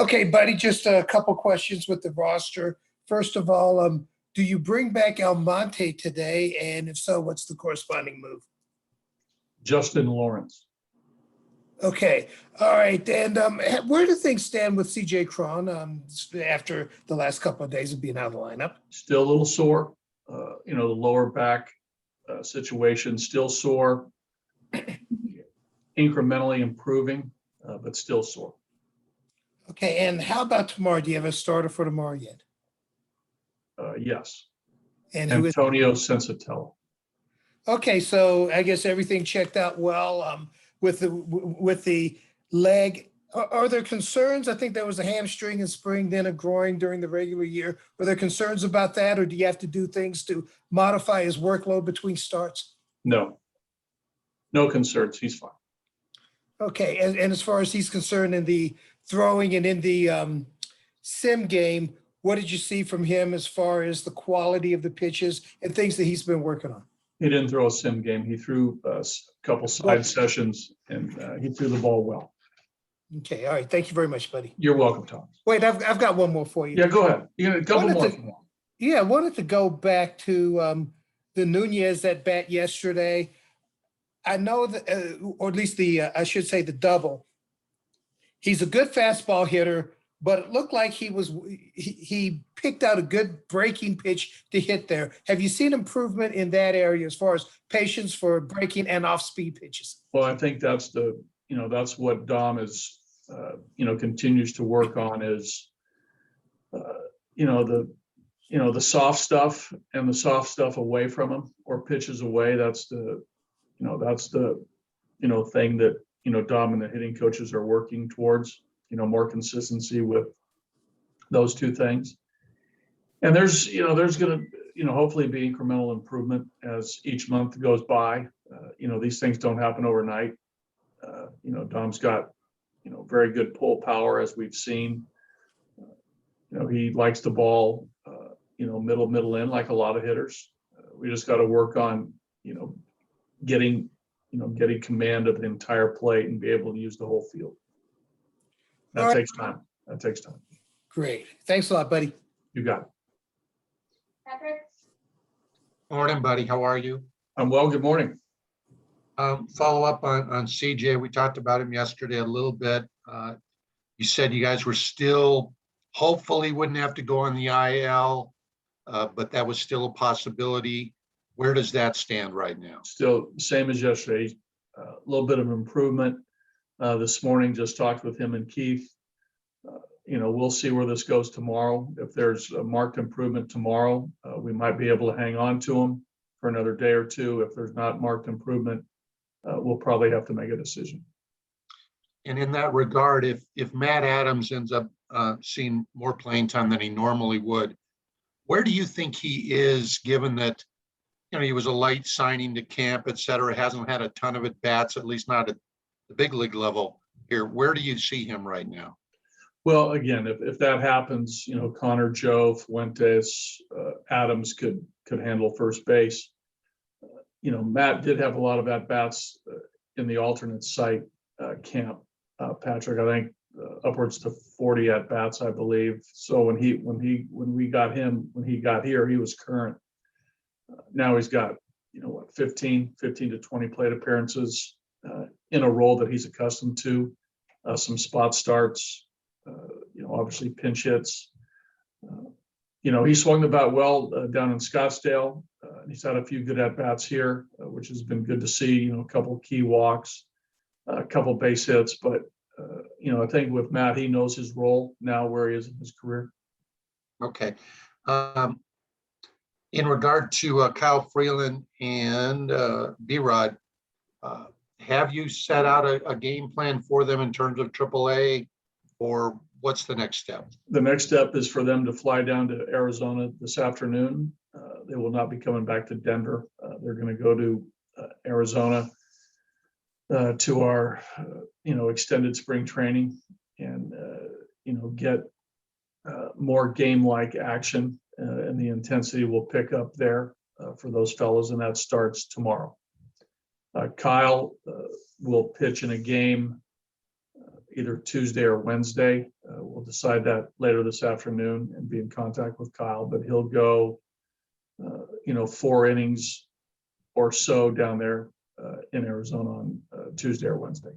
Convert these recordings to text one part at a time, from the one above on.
Okay, buddy, just a couple questions with the roster. First of all, do you bring back Almonte today? And if so, what's the corresponding move? Justin Lawrence. Okay, all right. And where do things stand with CJ Cron after the last couple of days of being out of the lineup? Still a little sore. The lower back situation still sore, incrementally improving, but still sore. Okay, and how about tomorrow? Do you have a starter for tomorrow yet? Yes. And who is Antonio Sensatello. Okay, so I guess everything checked out well with the leg. Are there concerns? I think there was a hamstring in spring, then a groin during the regular year. Were there concerns about that, or do you have to do things to modify his workload between starts? No concerns. He's fine. Okay, and as far as he's concerned in the throwing and in the sim game, what did you see from him as far as the quality of the pitches and things that he's been working on? He didn't throw a sim game. He threw a couple side sessions, and he threw the ball well. Okay, all right. Thank you very much, buddy. You're welcome, Tom. Wait, I've got one more for you. Yeah, go ahead. You got a couple more. I wanted to go back to the Nunez at bat yesterday. I know that, or at least I should say the double. He's a good fastball hitter, but it looked like he picked out a good breaking pitch to hit there. Have you seen improvement in that area as far as patience for breaking and off-speed pitches? Well, I think that's that's what Dom is, continues to work on is, the soft stuff and the soft stuff away from him or pitches away. That's the thing that, Dom and the hitting coaches are working towards, more consistency with those two things. And there's going to, hopefully be incremental improvement as each month goes by. These things don't happen overnight. Dom's got, very good pull power, as we've seen. He likes the ball, middle in, like a lot of hitters. We just got to work on, getting command of the entire plate and be able to use the whole field. That takes time. Great. Thanks a lot, buddy. You got it. Patrick? Morning, buddy. How are you? I'm well. Good morning. Follow up on CJ. We talked about him yesterday a little bit. You said you guys were still hopefully wouldn't have to go on the IL, but that was still a possibility. Where does that stand right now? Still same as yesterday. A little bit of improvement. This morning, just talked with him and Keith. We'll see where this goes tomorrow. If there's a marked improvement tomorrow, we might be able to hang on to him for another day or two. If there's not marked improvement, we'll probably have to make a decision. And in that regard, if Matt Adams ends up seeing more playing time than he normally would, where do you think he is, given that he was a light signing to camp, et cetera, hasn't had a ton of at bats, at least not at the big league level here? Where do you see him right now? Well, again, if that happens, Connor, Joe, Fuentes, Adams could handle first base. Matt did have a lot of at bats in the alternate site camp. Patrick, I think upwards to 40 at bats, I believe. So when we got him, when he got here, he was current. Now he's got 15 to 20 plate appearances in a role that he's accustomed to. Some spot starts, obviously pinch hits. He swung the bat well down in Scottsdale. He's had a few good at bats here, which has been good to see. A couple of key walks, a couple of base hits, but I think with Matt, he knows his role now, where he is in his career. Okay. In regard to Kyle Freeland and B-Rod, have you set out a game plan for them in terms of AAA, or what's the next step? The next step is for them to fly down to Arizona this afternoon. They will not be coming back to Denver. They're going to go to Arizona to our, extended spring training and, get more game-like action, and the intensity will pick up there for those fellows, and that starts tomorrow. Kyle will pitch in a game either Tuesday or Wednesday. We'll decide that later this afternoon and be in contact with Kyle, but he'll go, 4 innings or so down there in Arizona on Tuesday or Wednesday.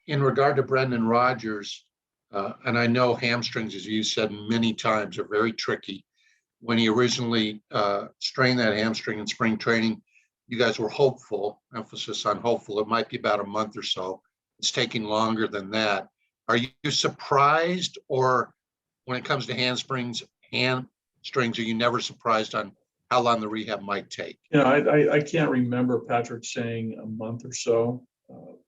In regard to Brendan Rodgers, and I know hamstrings, as you said many times, are very tricky. When he originally strained that hamstring in spring training, you guys were hopeful, emphasis on hopeful. It might be about a month or so. It's taking longer than that. Are you surprised, or when it comes to hamstrings, are you never surprised on how long the rehab might take? I can't remember Patrick saying a month or so.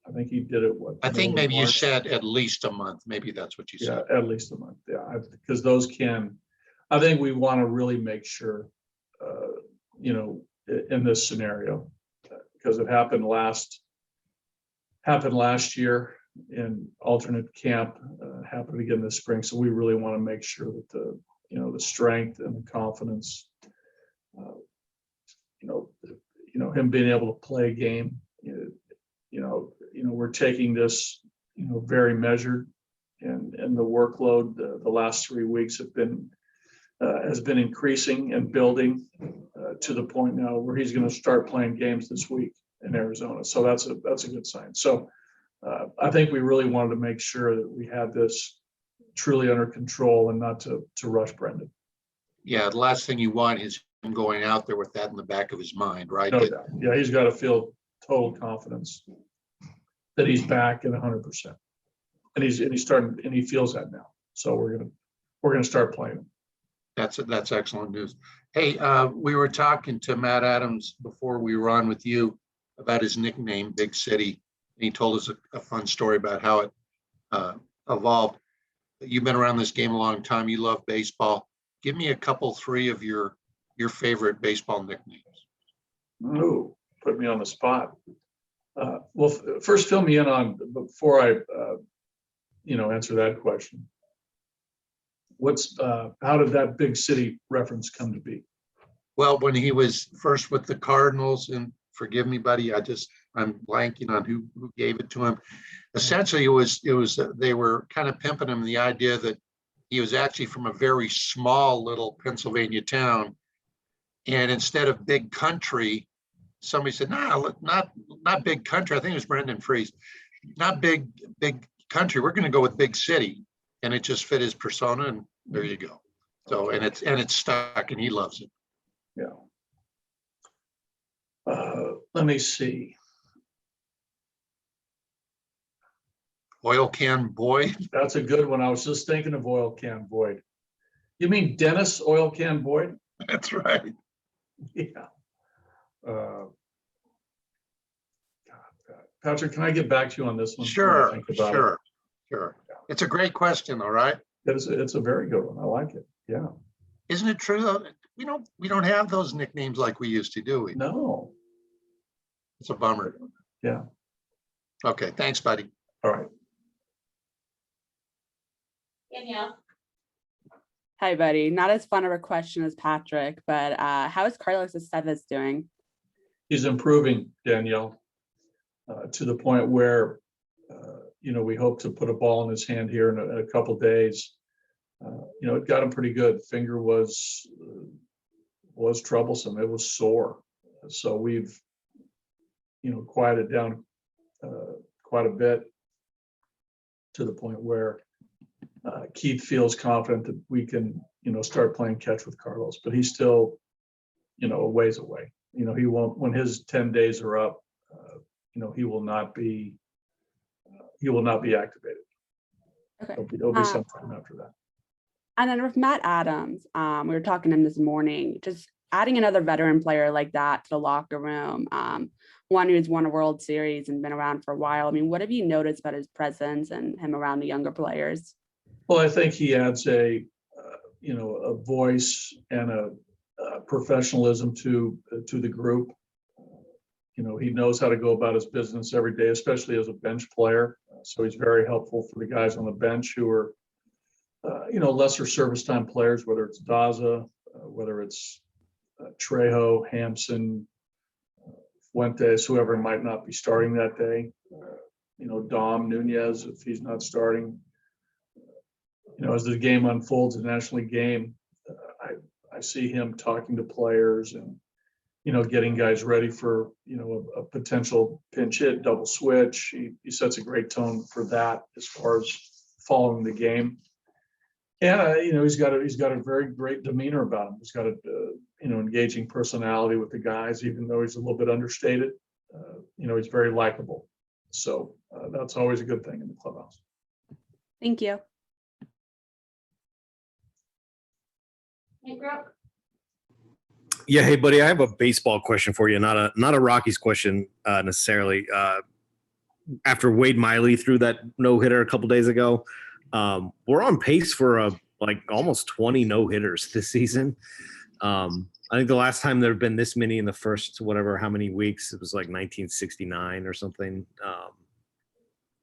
I think he did it. I think middle of maybe you March? said at least a month. Maybe that's what you said. Yeah, at least a month. Yeah, because those I think we want to really make sure, in this scenario, because it happened last year in alternate camp, happened again this spring. So we really want to make sure that the strength and the confidence, him being able to play a game, we're taking this, very measured, and the workload the last 3 weeks has been increasing and building to the point now where he's going to start playing games this week in Arizona. So that's a good sign. So I think we really wanted to make sure that we had this truly under control and not to rush Brendan. Yeah, the last thing you want is him going out there with that in the back of his mind, right? No doubt. Yeah, he's got to feel total confidence that he's back at 100%, and he's starting, and he feels that now. So we're gonna start playing him. That's excellent news. Hey, we were talking to Matt Adams before we were on with you about his nickname, Big City. And he told us a fun story about how it evolved. You've been around this game a long time. You love baseball. Give me three of your favorite baseball nicknames. Ooh, put me on the spot. Well, first fill me in on, before I, answer that question. How did that Big City reference come to be? Well, when he was first with the Cardinals, and forgive me, buddy, I'm blanking on who gave it to him. Essentially, it was they were kind of pimping him the idea that he was actually from a very small little Pennsylvania town, and instead of Big Country, somebody said, "No, not Big Country." I think it was Brendan Freeze. Not big country. We're going to go with Big City, and it just fit his persona. And there you go. So, and it's stuck, and he loves it. Yeah. Let me see. Oil Can Boyd. That's a good one. I was just thinking of Oil Can Boyd. You mean Dennis Oil Can Boyd? That's right. Yeah. Patrick, can I get back to you on this one? Sure. It's a great question, all right? It's a very good one. I like it. Yeah. Isn't it true though? We don't have those nicknames like we used to, do we? No. It's a bummer. Yeah. Okay, thanks, buddy. All right. Danielle. Hi, buddy. Not as fun of a question as Patrick, but how is Carlos Estevez doing? He's improving, Danielle, to the point where, we hope to put a ball in his hand here in a couple days. It got him pretty good. Finger was troublesome. It was sore. So we've, quieted down quite a bit to the point where Keith feels confident that we can, start playing catch with Carlos, but he's still, a ways away. He won't, when his 10 days are up, he will not be activated. Okay. It'll be sometime after that. And then with Matt Adams, we were talking to him this morning, just adding another veteran player like that to the locker room, one who's won a World Series and been around for a while. I mean, what have you noticed about his presence and him around the younger players? Well, I think he adds a voice and a professionalism to the group. He knows how to go about his business every day, especially as a bench player. So he's very helpful for the guys on the bench who are, lesser service time players, whether it's Daza, whether it's Trejo, Hampson, Fuentes, whoever might not be starting that day. Dom Nunez, if he's not starting, as the game unfolds, the National League game, I see him talking to players and, getting guys ready for, a potential pinch hit, double switch. He sets a great tone for that as far as following the game. And, he's got a very great demeanor about him. He's got a, engaging personality with the guys, even though he's a little bit understated. He's very likable. So that's always a good thing in the clubhouse. Thank you. Nate Brook, Yeah, hey buddy, I have a baseball question for you, not a Rockies question necessarily. After Wade Miley threw that no-hitter a couple days ago, we're on pace for almost 20 no-hitters this season. I think the last time there have been this many in the first how many weeks, it was like 1969 or something.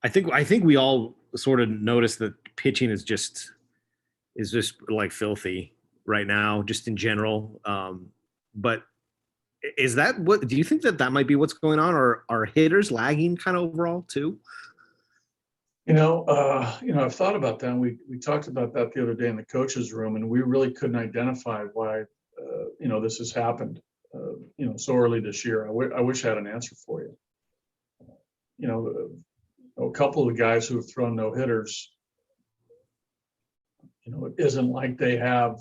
I think we all sort of noticed that pitching is just like filthy right now, just in general. But is that what do you think that might be what's going on, or are hitters lagging kind of overall too? I've thought about that. And we talked about that the other day in the coaches' room, and we really couldn't identify why, this has happened, so early this year. I wish I had an answer for you. A couple of the guys who have thrown no hitters, it isn't like they have,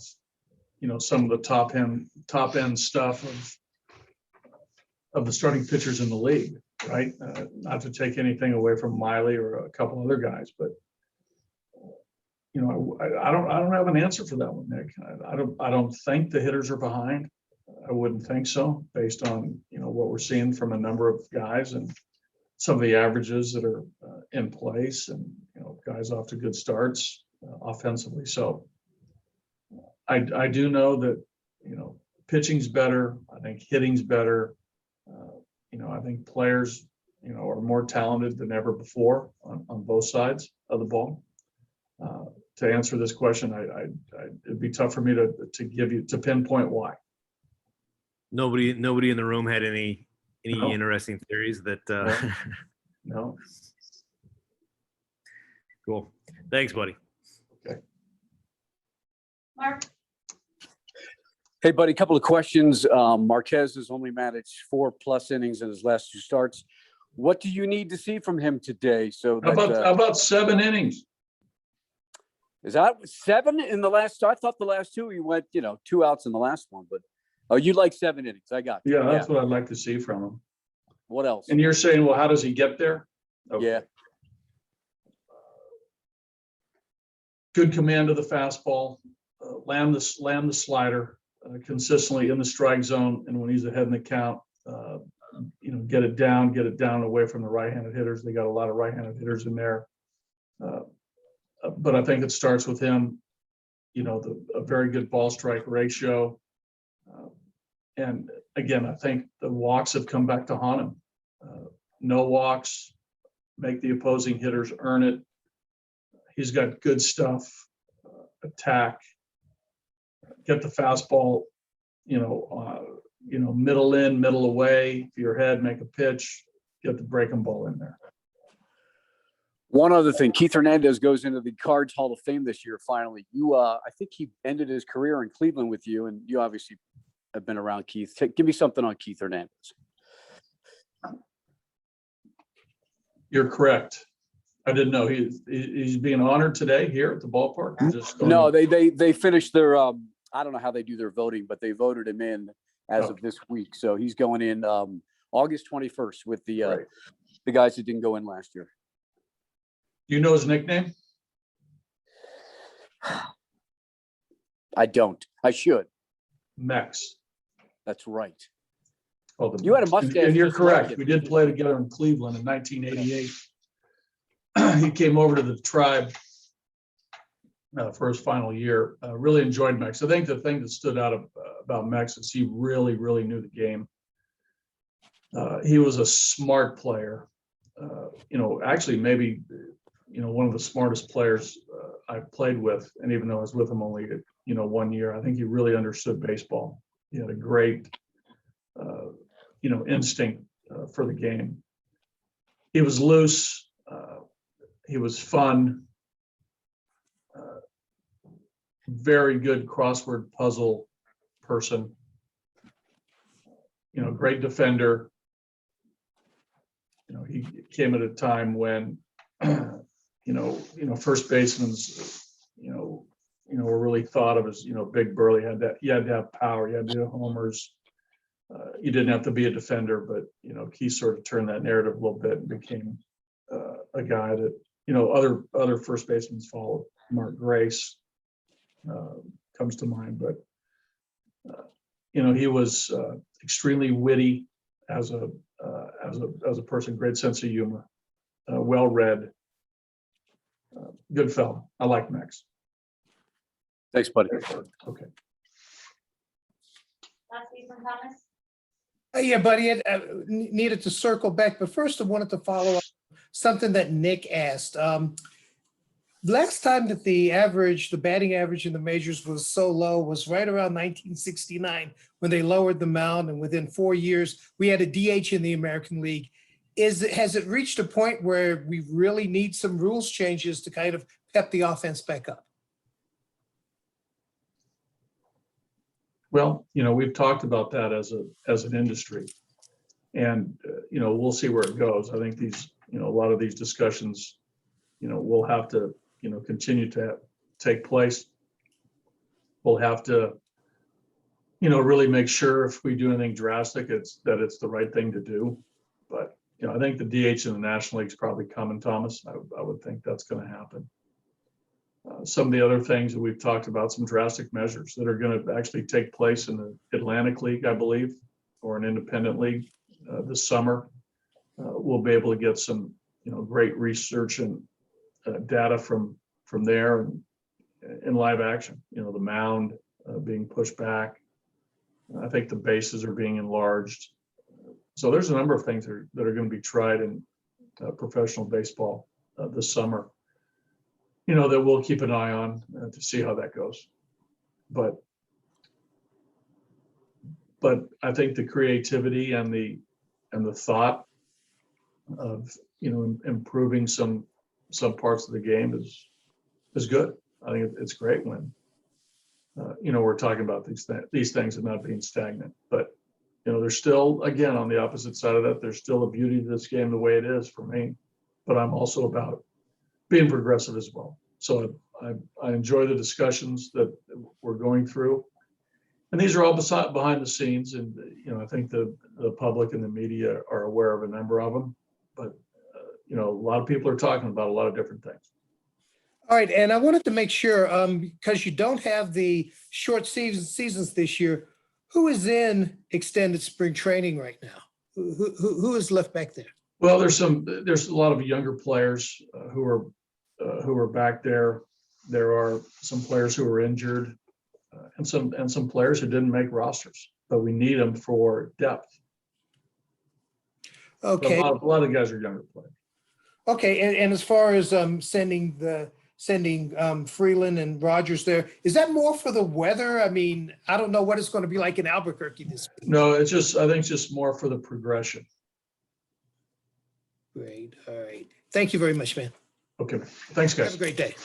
some of the top end stuff of the starting pitchers in the league, right? Not to take anything away from Miley or a couple other guys, but I don't have an answer for that one, Nick. I don't think the hitters are behind. I wouldn't think so, based on what we're seeing from a number of guys and some of the averages that are in place, and guys off to good starts offensively. So I do know that pitching's better. I think hitting's better. I think players are more talented than ever before on both sides of the ball. To answer this question, it'd be tough for me to pinpoint why. Nobody in the room had any No. interesting theories that. No. Cool. Thanks, buddy. Mark, Hey, buddy, a couple of questions. Marquez has only managed 4+ innings in his last 2 starts. What do you need to see from him today? So How about 7 innings? is that 7 in the last start? I thought the last 2 he went, 2 outs in the last one, but you like 7 innings. I got you. Yeah, that's what I'd like to see from him. What else? And you're saying, well, how does he get there? Okay. Yeah. Good command of the fastball, land the slider consistently in the strike zone, and when he's ahead in the count, get it down away from the right-handed hitters. They got a lot of right-handed hitters in there, but I think it starts with him. A very good ball strike ratio, and again, I think the walks have come back to haunt him. No walks make the opposing hitters earn it. He's got good stuff, attack, get the fastball, middle in, middle away, to your head, make a pitch, get the breaking ball in there. One other thing, Keith Hernandez goes into the Cards Hall of Fame this year. Finally, I think he ended his career in Cleveland with you, and you obviously have been around Keith. Give me something on Keith Hernandez. You're correct. I didn't know he's being honored today here at the ballpark. No, they finished their I don't know how they do their voting, but they voted him in as of this week. So he's going in August 21st with the guys that didn't go in last year. Do you know his nickname? I don't. I should. Mex. That's right. Oh, You had a mustache. And you're just like correct. it. We did play together in Cleveland in 1988. He came over to the Tribe for his final year. Really enjoyed Mex. I think the thing that stood out about Mex is he really, really knew the game. He was a smart player. Actually, maybe one of the smartest players I've played with. And even though I was with him only 1 year, I think he really understood baseball. He had a great instinct for the game. He was loose. He was fun. Very good crossword puzzle person. Great defender. He came at a time when, first basemans, were really thought of as, big burly. He had to have power. He had to do homers. You didn't have to be a defender, but Keith sort of turned that narrative a little bit and became a guy that other first basemen followed. Mark Grace comes to mind, but he was extremely witty as a person, great sense of humor, well read, good fellow. I like Max. Thanks, buddy. Okay. Last season, Thomas. Yeah, buddy, I needed to circle back, but first I wanted to follow up something that Nick asked. Last time that the batting average in the majors was so low was right around 1969 when they lowered the mound, and within 4 years we had a DH in the American League. Has it reached a point where we really need some rules changes to kind of pep the offense back up? Well, we've talked about that as an industry, and we'll see where it goes. I think a lot of these discussions, will have to continue to take place. We'll have to really make sure if we do anything drastic, it's the right thing to do. But I think the DH in the National League is probably coming, Thomas. I would think that's going to happen. Some of the other things that we've talked about, some drastic measures that are going to actually take place in the Atlantic League, I believe, or an independent league this summer. We'll be able to get some, great research and data from there and in live action. The mound being pushed back. I think the bases are being enlarged. So there's a number of things that are going to be tried in professional baseball this summer. That we'll keep an eye on to see how that goes. But I think the creativity and the thought of improving some parts of the game is good. I think it's great when we're talking about these things and not being stagnant. But there's still, again, on the opposite side of that, there's still a beauty to this game the way it is for me. But I'm also about being progressive as well. So I enjoy the discussions that we're going through, and these are all behind the scenes. And I think the public and the media are aware of a number of them, but a lot of people are talking about a lot of different things. All right, and I wanted to make sure, because you don't have the short seasons this year, who is in extended spring training right now? Who is left back there? Well, there's a lot of younger players who are back there. There are some players who are injured, and some players who didn't make rosters, but we need them for depth. Okay. A lot of guys are younger players. Okay, and as far as sending Freeland and Rodgers there, is that more for the weather? I mean, I don't know what it's going to be like in Albuquerque this week. No, I think it's just more for the progression. Great. All right. Thank you very much, man. Okay. Thanks, guys. Have a great day.